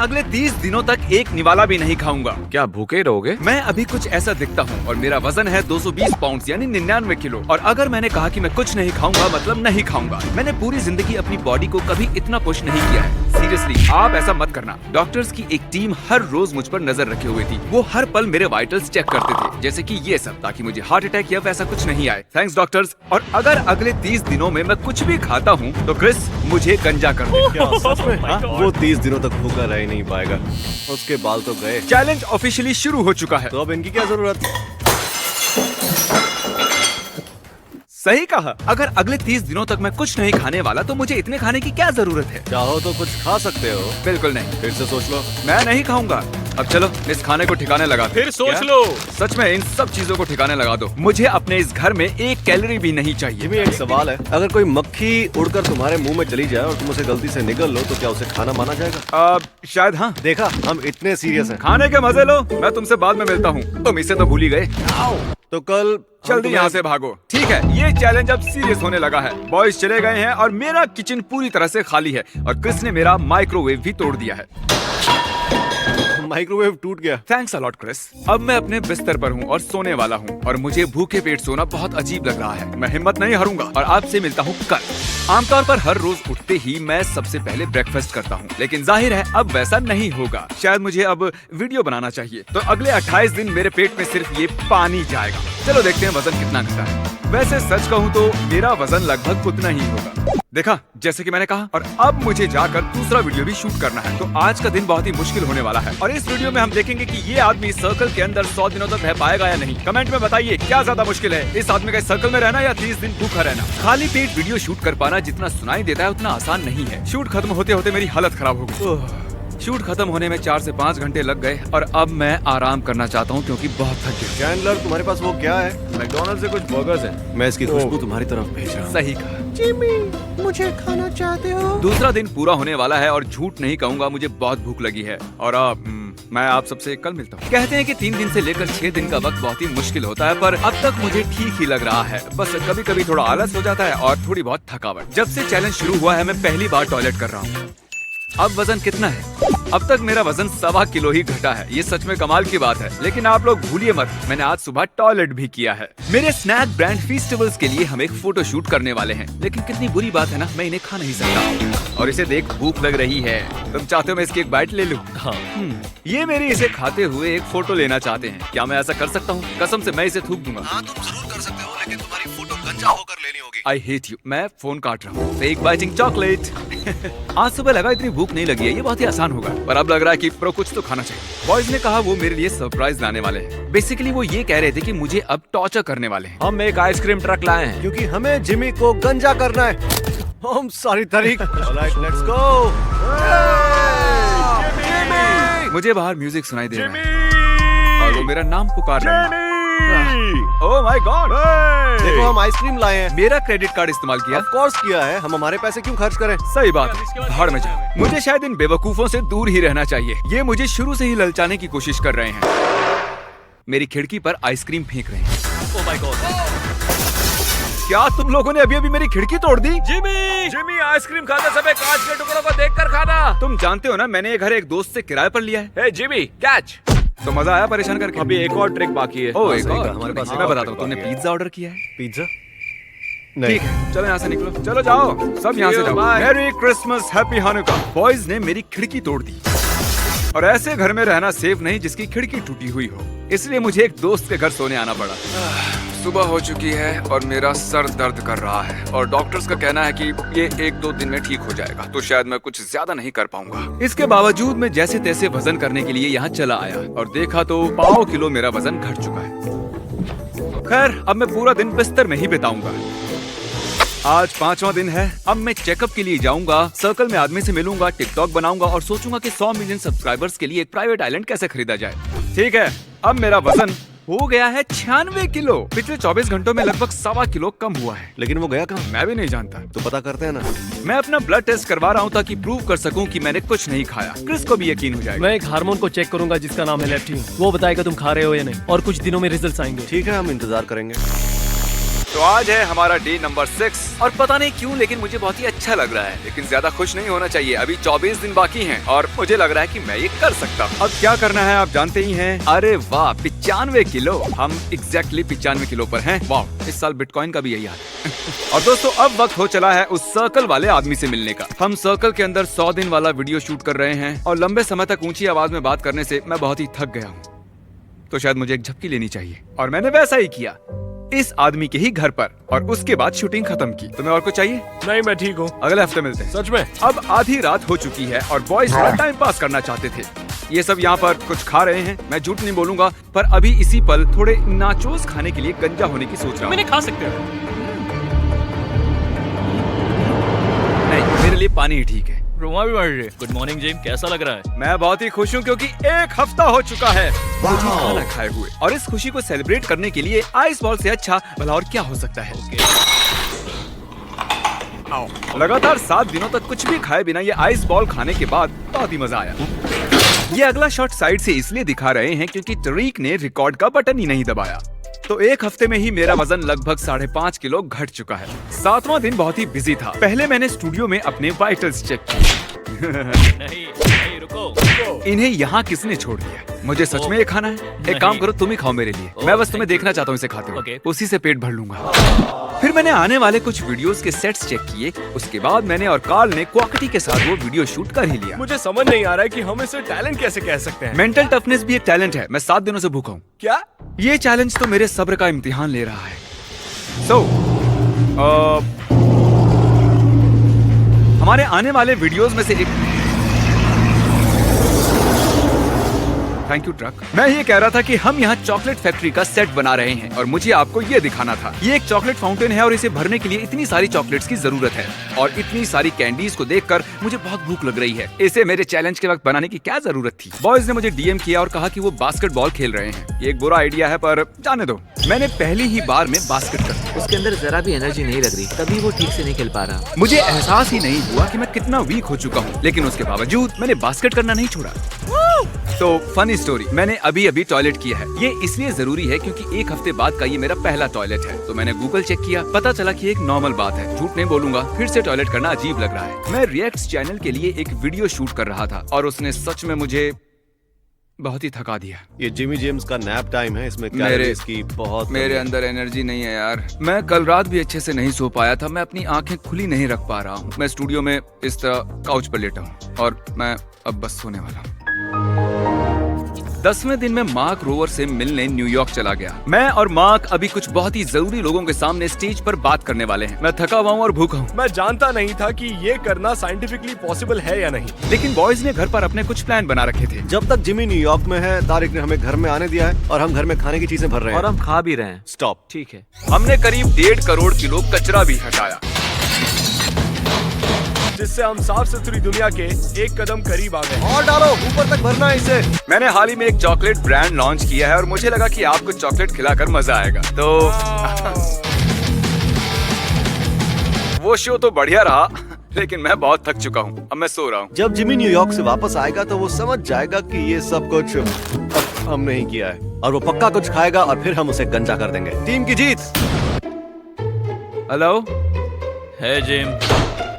अगले 30 दिनों तक एक निवाला भी नहीं खाऊंगा। क्या भूखे रहोगे? मैं अभी कुछ ऐसा दिखता हूँ और मेरा वजन है 220 पाउंड यानी 99 किलो। और अगर मैंने कहा कि मैं कुछ नहीं खाऊंगा मतलब नहीं खाऊंगा। मैंने पूरी जिंदगी अपनी बॉडी को कभी इतना पुश नहीं किया है। सीरियसली आप ऐसा मत करना। डॉक्टर्स की एक टीम हर रोज मुझ पर नजर रखे हुए थी। वो हर पल मेरे वाइटल्स चेक करते थे, जैसे कि ये सब, ताकि मुझे हार्ट अटैक या वैसा कुछ नहीं आए। Thanks doctors. और अगर अगले 30 दिनों में मैं कुछ भी खाता हूँ तो क्रिस मुझे गंजा कर दे। क्या सच में? वो 30 दिनों तक भूखा रह ही नहीं पाएगा। उसके बाल तो गए। चैलेंज ऑफिशियली शुरू हो चुका है। तो अब इनकी क्या जरूरत? सही कहा। अगर अगले 30 दिनों तक मैं कुछ नहीं खाने वाला तो मुझे इतने खाने की क्या जरूरत है? चाहो तो कुछ खा सकते हो। बिल्कुल नहीं। फिर से सोच लो। मैं नहीं खाऊंगा। अब चलो इस खाने को ठिकाने लगा दो। फिर सोच क्या? लो। सच में इन सब चीजों को ठिकाने लगा दो। मुझे अपने इस घर में 1 कैलोरी भी नहीं चाहिए। जिमी, एक सवाल है, अगर कोई मक्खी उड़कर तुम्हारे मुंह में चली जाए और तुम उसे गलती से निगल लो तो क्या उसे खाना माना जाएगा? शायद हाँ। देखा, हम इतने सीरियस हैं। खाने के मजे लो। मैं तुमसे बाद में मिलता हूँ। तुम इसे तो भूल ही गए। तो कल जल्दी यहाँ से भागो। ठीक है, ये चैलेंज अब सीरियस होने लगा है। बॉयज चले गए हैं और मेरा किचन पूरी तरह से खाली है और क्रिस ने मेरा माइक्रोवेव भी तोड़ दिया है। माइक्रोवेव टूट गया। Thanks a lot Chris. अब मैं अपने बिस्तर पर हूँ और सोने वाला हूँ और मुझे भूखे पेट सोना बहुत अजीब लग रहा है। मैं हिम्मत नहीं हारूंगा और आपसे मिलता हूँ कल। आमतौर पर हर रोज उठते ही मैं सबसे पहले ब्रेकफास्ट करता हूँ, लेकिन जाहिर है अब वैसा नहीं होगा। शायद मुझे अब वीडियो बनाना चाहिए। तो अगले 28 दिन मेरे पेट में सिर्फ ये पानी जाएगा। चलो देखते हैं वजन कितना घटा है। वैसे सच कहूँ तो मेरा वजन लगभग उतना ही होगा। देखा, जैसे कि मैंने कहा। और अब मुझे जाकर दूसरा वीडियो भी शूट करना है। तो आज का दिन बहुत ही मुश्किल होने वाला है और इस वीडियो में हम देखेंगे कि ये आदमी इस सर्कल के अंदर 100 दिनों तक रह पाएगा या नहीं। कमेंट में बताइए क्या ज्यादा मुश्किल है, इस आदमी का इस सर्कल में रहना या 30 दिन भूखा रहना। खाली पेट वीडियो शूट कर पाना जितना सुनाई देता है उतना आसान नहीं है। शूट खत्म होते होते मेरी हालत खराब हो गई। शूट खत्म होने में 4 से 5 घंटे लग गए और अब मैं आराम करना चाहता हूँ क्योंकि बहुत थक गया। चैंडलर, तुम्हारे पास वो क्या है? मैकडोनल्ड से कुछ बर्गर्स हैं। मैं इसकी खुशबू तुम्हारी तरफ भेज रहा हूँ। सही कहा। जिमी, मुझे खाना चाहते हो? दूसरा दिन पूरा होने वाला है और झूठ नहीं कहूँगा, मुझे बहुत भूख लगी है। और मैं आप सबसे कल मिलता हूँ। कहते हैं कि 3 दिन से लेकर 6 दिन का वक्त बहुत ही मुश्किल होता है, पर अब तक मुझे ठीक ही लग रहा है। बस कभी कभी थोड़ा आलस हो जाता है और थोड़ी बहुत थकावट। जब से चैलेंज शुरू हुआ है मैं पहली बार टॉयलेट कर रहा हूँ। अब वजन कितना है? अब तक मेरा वजन 1.25 किलो ही घटा है। ये सच में कमाल की बात है। लेकिन आप लोग भूलिए मत, मैंने आज सुबह टॉयलेट भी किया है। मेरे स्नैक ब्रांड फेस्टिवल्स के लिए हम एक फोटो शूट करने वाले हैं, लेकिन कितनी बुरी बात है ना, मैं इन्हें खा नहीं सकता। और इसे देख भूख लग रही है। तुम चाहते हो मैं इसकी एक बाइट ले लूं? हाँ। ये मेरी इसे खाते हुए एक फोटो लेना चाहते हैं। क्या मैं ऐसा कर सकता हूँ? कसम से मैं इसे थूक दूंगा। हाँ, तुम जरूर कर सकते हो, लेकिन तुम्हारी फोटो गंजा होकर लेनी होगी। आई हेट यू। मैं फोन काट रहा हूँ। एक बाइटिंग चॉकलेट। आज सुबह लगा इतनी भूख नहीं लगी है, ये बहुत ही आसान होगा, पर अब लग रहा है कि प्रो कुछ तो खाना चाहिए। बॉयज ने कहा वो मेरे लिए सरप्राइज लाने वाले हैं। बेसिकली वो ये कह रहे थे कि मुझे अब टॉर्चर करने वाले हैं। हम एक आइसक्रीम ट्रक लाए हैं क्योंकि हमें जिमी को गंजा करना है। हम सारी तारीख। Alright, let's go. मुझे बाहर म्यूजिक सुनाई दे रहा है और वो मेरा नाम पुकार रहा है। Oh my God! देखो, हम आइसक्रीम लाए हैं। मेरा क्रेडिट कार्ड इस्तेमाल किया। ऑफ कोर्स किया है, हम हमारे पैसे क्यों खर्च करें? सही बात है, भाड़ में जाओ। मुझे शायद इन बेवकूफों से दूर ही रहना चाहिए। ये मुझे शुरू से ही ललचाने की कोशिश कर रहे हैं। मेरी खिड़की पर आइसक्रीम फेंक रहे हैं। Oh my God! क्या तुम लोगों ने अभी अभी मेरी खिड़की तोड़ दी? जिमी आइसक्रीम खाते समय कांच के टुकड़ों को देखकर खाना। तुम जानते हो ना, मैंने ये घर एक दोस्त से किराए पर लिया है। हे जिमी, कैच। तो मजा आया परेशान करके? अभी एक और ट्रिक बाकी है। ओह, एक सही और? कहा, हमारे पास मैं एक और बताता ट्रिक हूँ। तुमने बाकी है। पिज्जा ऑर्डर किया है? पिज्जा? ठीक है, चलो यहाँ से निकलो। चलो जाओ, सब यहाँ से जाओ। Bye. Merry Christmas, happy हानुका। Boys ने मेरी खिड़की तोड़ दी और ऐसे घर में रहना सेफ नहीं जिसकी खिड़की टूटी हुई हो, इसलिए मुझे एक दोस्त के घर सोने आना पड़ा। सुबह हो चुकी है और मेरा सर दर्द कर रहा है और डॉक्टर्स का कहना है कि ये 1-2 दिन में ठीक हो जाएगा, तो शायद मैं कुछ ज्यादा नहीं कर पाऊंगा। इसके बावजूद मैं जैसे तैसे वजन करने के लिए यहाँ चला आया और देखा तो 1.25 किलो मेरा वजन घट चुका है। खैर, अब मैं पूरा दिन बिस्तर में ही बिताऊंगा। आज 5वां दिन है। अब मैं चेकअप के लिए जाऊंगा, सर्कल में आदमी से मिलूंगा, टिकटॉक बनाऊंगा और सोचूंगा कि 100 मिलियन सब्सक्राइबर्स के लिए एक प्राइवेट आइलैंड कैसे खरीदा जाए। ठीक है, अब मेरा वजन हो गया है 96 किलो। पिछले 24 घंटों में लगभग 1.25 किलो कम हुआ है। लेकिन वो गया कहाँ? मैं भी नहीं जानता। तो पता करते हैं ना। मैं अपना ब्लड टेस्ट करवा रहा हूँ ताकि प्रूव कर सकूं कि मैंने कुछ नहीं खाया। क्रिस को भी यकीन हो जाएगा। मैं एक हार्मोन को चेक करूंगा जिसका नाम है लेप्टिन। वो बताएगा तुम खा रहे हो या नहीं, और कुछ दिनों में रिजल्ट्स आएंगे। ठीक है, हम इंतजार करेंगे। तो आज है हमारा डे नंबर 6 और पता नहीं क्यों लेकिन मुझे बहुत ही अच्छा लग रहा है, लेकिन ज्यादा खुश नहीं होना चाहिए। अभी 24 दिन बाकी हैं और मुझे लग रहा है कि मैं ये कर सकता हूँ। अब क्या करना है आप जानते ही हैं। अरे वाह 95 किलो, हम एग्जैक्टली 95 किलो पर हैं। वाह, इस साल बिटकॉइन का भी यही हाल है। और दोस्तों अब वक्त हो चला है उस सर्कल वाले आदमी से मिलने का। हम सर्कल के अंदर 100 दिन वाला वीडियो शूट कर रहे हैं और लंबे समय तक ऊंची आवाज में बात करने से मैं बहुत ही थक गया हूँ, तो शायद मुझे एक झपकी लेनी चाहिए। और मैंने वैसा ही किया इस आदमी के ही घर पर, और उसके बाद शूटिंग खत्म की। तुम्हें और कुछ चाहिए? नहीं, मैं ठीक हूँ। अगले हफ्ते मिलते हैं। सच में? अब आधी रात हो चुकी है और बॉयज थोड़ा टाइम पास करना चाहते थे। ये सब यहाँ पर कुछ खा रहे हैं, मैं झूठ नहीं बोलूंगा, पर अभी इसी पल थोड़े नाचोस खाने के लिए गंजा होने की सोच रहा हूँ। मैंने खा सकते हो। नहीं, मेरे लिए पानी ही ठीक है। रोमा भी बढ़ रही है। गुड मॉर्निंग जिम, कैसा लग रहा है? मैं बहुत ही खुश हूँ क्योंकि 1 हफ्ता हो चुका है मुझे खाना खाए हुए, और इस खुशी को सेलिब्रेट करने के लिए आइस बॉल से अच्छा भला और क्या हो सकता है। लगातार 7 दिनों तक कुछ भी खाए बिना ये आइस बॉल खाने के बाद बहुत ही मजा आया। ये अगला शॉट साइड से इसलिए दिखा रहे हैं क्योंकि तरीक ने रिकॉर्ड का बटन ही नहीं दबाया। तो 1 हफ्ते में ही मेरा वजन लगभग 5.5 किलो घट चुका है। 7वां दिन बहुत ही बिजी था। पहले मैंने स्टूडियो में अपने वाइटल्स चेक किए। नहीं, रुको। इन्हें यहाँ किसने छोड़ दिया? मुझे सच में ये खाना है? एक काम करो, तुम ही खाओ मेरे लिए। मैं बस तुम्हें देखना चाहता हूँ इसे खाते हुए। उसी से पेट भर लूंगा। फिर मैंने आने वाले कुछ वीडियोस के सेट्स चेक किए। उसके बाद मैंने और कार्ल ने क्वालिटी के साथ वो वीडियो शूट कर ही लिया। मुझे समझ नहीं आ रहा है कि हम इसे टैलेंट कैसे कह सकते हैं। मेंटल टफनेस भी एक टैलेंट है। मैं 7 दिनों से भूखा हूँ। क्या? ये चैलेंज तो मेरे सब्र का इम्तिहान ले रहा है। हमारे आने वाले वीडियोस में से एक। Thank you truck. मैं ये कह रहा था कि हम यहाँ चॉकलेट फैक्ट्री का सेट बना रहे हैं और मुझे आपको ये दिखाना था। ये एक चॉकलेट फाउंटेन है और इसे भरने के लिए इतनी सारी चॉकलेट्स की जरूरत है, और इतनी सारी कैंडीज को देखकर मुझे बहुत भूख लग रही है। इसे मेरे चैलेंज के वक्त बनाने की क्या जरूरत थी? बॉयज ने मुझे डीएम किया और कहा कि वो बास्केटबॉल खेल रहे हैं। ये एक बुरा आइडिया है, पर जाने दो। मैंने पहली ही बार में बास्केट कर उसके अंदर जरा भी एनर्जी नहीं लग रही, तभी वो ठीक से नहीं खेल पा रहा। मुझे एहसास ही नहीं हुआ कि मैं कितना वीक हो चुका हूँ, लेकिन उसके बावजूद मैंने बास्केट करना नहीं छोड़ा। तो फनी स्टोरी, मैंने अभी टॉयलेट किया है। ये इसलिए जरूरी है क्योंकि 1 हफ्ते बाद का ये मेरा पहला टॉयलेट है। तो मैंने गूगल चेक किया, पता चला कि एक नॉर्मल बात है। झूठ नहीं बोलूंगा, फिर से टॉयलेट करना अजीब लग रहा है। मैं रिएक्ट्स चैनल के लिए एक वीडियो शूट कर रहा था और उसने सच में मुझे बहुत ही थका दिया। ये जिमी जेम्स का नैप टाइम है, इसमें इसकी बहुत मेरे अंदर एनर्जी नहीं है यार। मैं कल रात भी अच्छे से नहीं सो पाया था। मैं अपनी आंखें खुली नहीं रख पा रहा हूँ। मैं स्टूडियो में इस तरह काउच पर लेटा हूँ और मैं अब बस सोने वाला हूँ। 10वें दिन में मार्क रोवर से मिलने न्यूयॉर्क चला गया। मैं और मार्क अभी कुछ बहुत ही जरूरी लोगों के सामने स्टेज पर बात करने वाले हैं। मैं थका हुआ हूँ और भूखा हूँ। मैं जानता नहीं था कि ये करना साइंटिफिकली पॉसिबल है या नहीं, लेकिन बॉयज ने घर पर अपने कुछ प्लान बना रखे थे। जब तक जिमी न्यूयॉर्क में है, तारिक ने हमें घर में आने दिया है और हम घर में खाने की चीजें भर रहे हैं और हम खा भी रहे हैं। स्टॉप। ठीक है। हमने करीब 1.5 करोड़ किलो कचरा भी हटाया, जिससे हम साफ सुथरी दुनिया के एक कदम करीब आ गए। और डालो, ऊपर तक भरना है इसे। मैंने हाल ही में एक चॉकलेट ब्रांड लॉन्च किया है और मुझे लगा कि आपको चॉकलेट खिलाकर मजा आएगा। तो वो शो तो बढ़िया रहा, लेकिन मैं बहुत थक चुका हूँ। अब मैं सो रहा हूँ। जब जिमी न्यूयॉर्क से वापस आएगा तो वो समझ जाएगा कि ये सब कुछ हम नहीं किया है, और वो पक्का कुछ खाएगा और फिर हम उसे गंजा कर देंगे। टीम की जीत। हेलो, है जिम,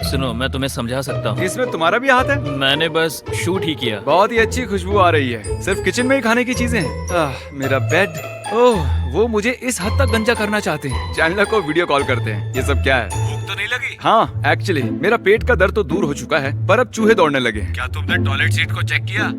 सुनो मैं तुम्हें समझा सकता हूँ। इसमें तुम्हारा भी हाथ है? मैंने बस शूट ही किया। बहुत ही अच्छी खुशबू आ रही है। सिर्फ किचन में ही खाने की चीजें हैं। मेरा बेड। ओह, वो मुझे इस हद तक गंजा करना चाहते हैं। चैनलर को वीडियो कॉल करते हैं। ये सब क्या है? भूख तो नहीं लगी? हाँ, एक्चुअली मेरा पेट का दर्द तो दूर हो चुका है, पर अब चूहे दौड़ने लगे हैं। क्या तुमने टॉयलेट सीट को चेक किया?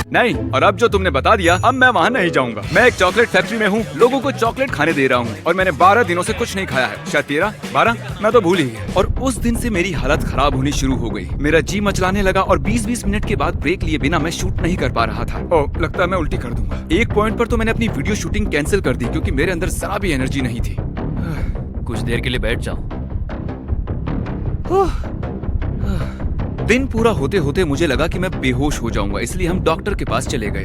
नहीं, और अब जो तुमने बता दिया, अब मैं वहाँ नहीं जाऊंगा। मैं एक चॉकलेट फैक्ट्री में हूँ, लोगों को चॉकलेट खाने दे रहा हूँ, और मैंने 12 दिनों से कुछ नहीं खाया है। शायद 13, 12, मैं तो भूल ही गया। और उस दिन से मेरी हालत खराब होनी शुरू हो गई। मेरा जी मचलाने लगा और 20-20 मिनट के बाद ब्रेक लिए बिना मैं शूट नहीं कर पा रहा था। ओह, लगता है मैं उल्टी कर दूंगा। एक पॉइंट पर तो मैंने अपनी वीडियो शूटिंग कैंसिल कर दी क्योंकि मेरे अंदर जरा भी एनर्जी नहीं थी। कुछ देर के लिए बैठ जाओ। दिन पूरा होते होते मुझे लगा कि मैं बेहोश हो जाऊंगा, इसलिए हम डॉक्टर के पास चले गए।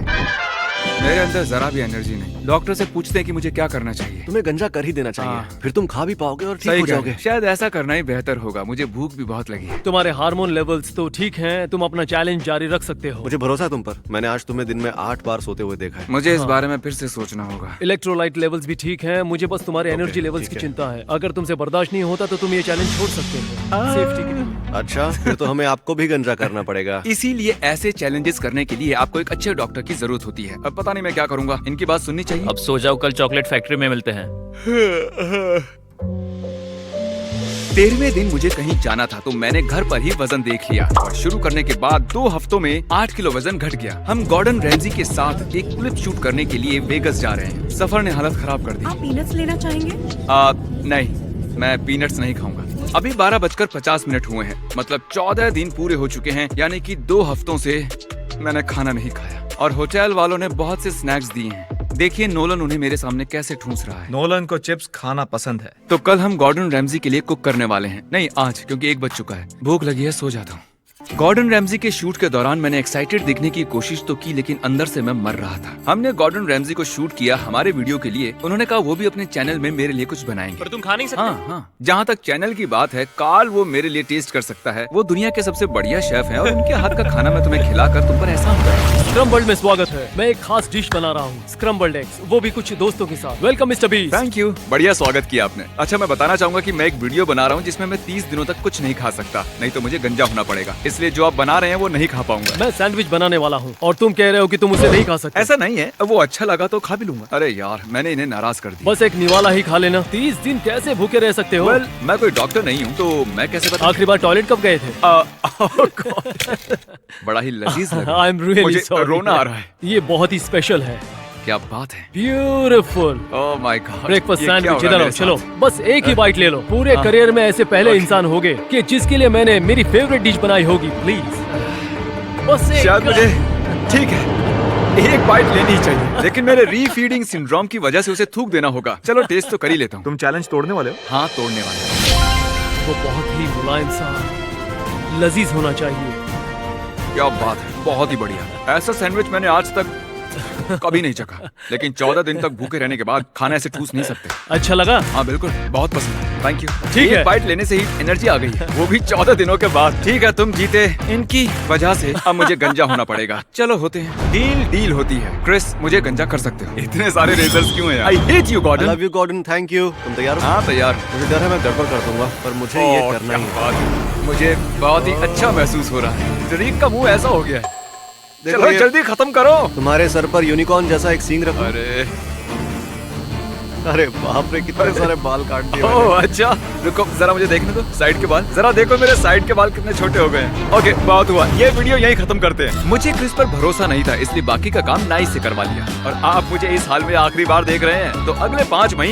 मेरे अंदर जरा भी एनर्जी नहीं। डॉक्टर से पूछते हैं कि मुझे क्या करना चाहिए। तुम्हें गंजा कर ही देना चाहिए, हाँ। फिर तुम खा भी पाओगे और ठीक सही हो कह रहे जाओगे। हैं। शायद ऐसा करना ही बेहतर होगा। मुझे भूख भी बहुत लगी है। तुम्हारे हार्मोन लेवल्स तो ठीक हैं, तुम अपना चैलेंज जारी रख सकते हो। मुझे भरोसा है तुम पर। मैंने आज तुम्हें दिन में 8 बार सोते हुए देखा है। मुझे इस बारे में फिर से सोचना होगा। इलेक्ट्रोलाइट लेवल्स भी ठीक हैं, मुझे बस तुम्हारे एनर्जी लेवल्स की ठीक है। चिंता है। अगर तुमसे बर्दाश्त नहीं होता तो तुम ये चैलेंज छोड़ सकते हो, सेफ्टी के लिए। अच्छा, फिर तो हमें आपको भी गंजा करना पड़ेगा। इसीलिए ऐसे चैलेंजेस करने के लिए आपको एक अच्छे डॉक्टर की जरूरत होती है। अब पता नहीं मैं क्या करूंगा। इनकी बात सुननी चाहिए। अब सो जाओ, कल चॉकलेट फैक्ट्री में मिलते हैं। 13वें दिन मुझे कहीं जाना था तो मैंने घर पर ही वजन देख लिया और शुरू करने के बाद 2 हफ्तों में 8 किलो वजन घट गया। हम गॉर्डन रैमजी के साथ एक क्लिप शूट करने के लिए वेगस जा रहे हैं। सफर ने हालत खराब कर दी। आप पीनट्स लेना चाहेंगे? नहीं, मैं पीनट्स नहीं खाऊंगा। अभी 12:50 हुए हैं। मतलब 14 दिन पूरे हो चुके हैं, यानी कि 2 हफ्तों से मैंने खाना नहीं खाया और होटल वालों ने बहुत से स्नैक्स दिए हैं। देखिए नोलन उन्हें मेरे सामने कैसे ठूंस रहा है। नोलन को चिप्स खाना पसंद है। तो कल हम गॉर्डन रैमजी के लिए कुक करने वाले हैं। नहीं आज, क्योंकि 1 बज चुका है। भूख लगी है, सो जाता हूँ। गॉर्डन रैमजी के शूट के दौरान मैंने एक्साइटेड दिखने की कोशिश तो की, लेकिन अंदर से मैं मर रहा था। हमने गॉर्डन रैमजी को शूट किया हमारे वीडियो के लिए। उन्होंने कहा वो भी अपने चैनल में मेरे लिए कुछ बनाएंगे। पर तुम खा नहीं सकते। हाँ। जहाँ तक चैनल की बात है, कार्ल वो मेरे लिए टेस्ट कर सकता है। वो दुनिया के सबसे बढ़िया शेफ हैं और उनके हाथ का खाना मैं तुम्हें खिलाकर तुम पर एहसान करूंगा। स्क्रम्बल्ड में स्वागत है। मैं एक खास डिश बना रहा हूँ, स्क्रम्बल्ड एग्स, वो भी कुछ दोस्तों के साथ। Welcome mister beast. Thank you, बढ़िया स्वागत किया आपने। अच्छा, मैं बताना चाहूंगा कि मैं एक वीडियो बना रहा हूँ जिसमें मैं 30 दिनों तक कुछ नहीं खा सकता, नहीं तो मुझे गंजा होना पड़ेगा। इसलिए जो आप बना रहे हैं वो नहीं खा पाऊंगा। मैं सैंडविच बनाने वाला हूँ और तुम कह रहे हो कि तुम उसे नहीं खा सकते। ऐसा नहीं है, वो अच्छा लगा तो खा भी लूंगा। अरे यार, मैंने इन्हें नाराज कर दिया। बस एक निवाला ही खा लेना। 30 दिन कैसे भूखे रह सकते हो? Well, मैं कोई डॉक्टर नहीं हूँ तो मैं कैसे बता। आखिरी बार टॉयलेट कब गए थे? बड़ा ही लजीज लगा। आई एम रियली मुझे सॉरी। रोना आ रहा है। ये बहुत ही स्पेशल है। क्या बात है। Beautiful. Oh my God. Breakfast sandwich इधर आओ, चलो बस एक ही बाइट ले लो। पूरे करियर में ऐसे पहले इंसान होगे कि जिसके लिए मैंने मेरी फेवरेट डिश बनाई होगी। प्लीज बस एक। शायद मुझे ठीक है, एक बाइट लेनी ही चाहिए, लेकिन मेरे रीफीडिंग सिंड्रोम की वजह से उसे थूक देना होगा। चलो टेस्ट तो कर ही लेता हूँ। तुम चैलेंज तोड़ने वाले हो? हाँ, तोड़ने वाला। वो बहुत ही मुलायम सा लजीज होना चाहिए। क्या बात है, बहुत ही बढ़िया। ऐसा सैंडविच मैंने आज तक कभी नहीं चखा, लेकिन 14 दिन तक भूखे रहने के बाद खाना ऐसे ठूस नहीं सकते। अच्छा लगा? हाँ बिल्कुल, बहुत पसंद है। Thank you. ठीक है। एक बाइट लेने से ही एनर्जी आ गई है, वो भी 14 दिनों के बाद। ठीक है, तुम जीते। इनकी वजह से अब मुझे गंजा होना पड़ेगा। चलो होते हैं। डील होती है। क्रिस, मुझे गंजा कर सकते हो। इतने सारे रेजर्स क्यों हैं? I hate you Gordon. Love you Gordon, thank you. तुम तैयार हो? हाँ तैयार। मुझे डर है मैं गड़बड़ कर दूंगा, पर मुझे ये ओह, करना क्या ही है। बात है। मुझे बहुत ही अच्छा महसूस हो रहा है। शरीर का मुंह ऐसा हो गया है। देखो चलो ये जल्दी खत्म करो। तुम्हारे सर पर यूनिकॉर्न जैसा एक सींग रखो। अरे अरे बाप रे, कितने सारे बाल काट दिए मैंने। ओह अच्छा, रुको जरा मुझे देखने दो साइड के बाल। जरा देखो मेरे साइड के बाल कितने छोटे हो गए हैं। ओके, बहुत हुआ। ये वीडियो यहीं खत्म करते हैं। मुझे क्रिस पर भरोसा नहीं था, इसलिए बाकी का काम नाइस से करवा लिया। और आप मुझे इस हाल में आखिरी बार देख रहे हैं, तो अगले 5 महीने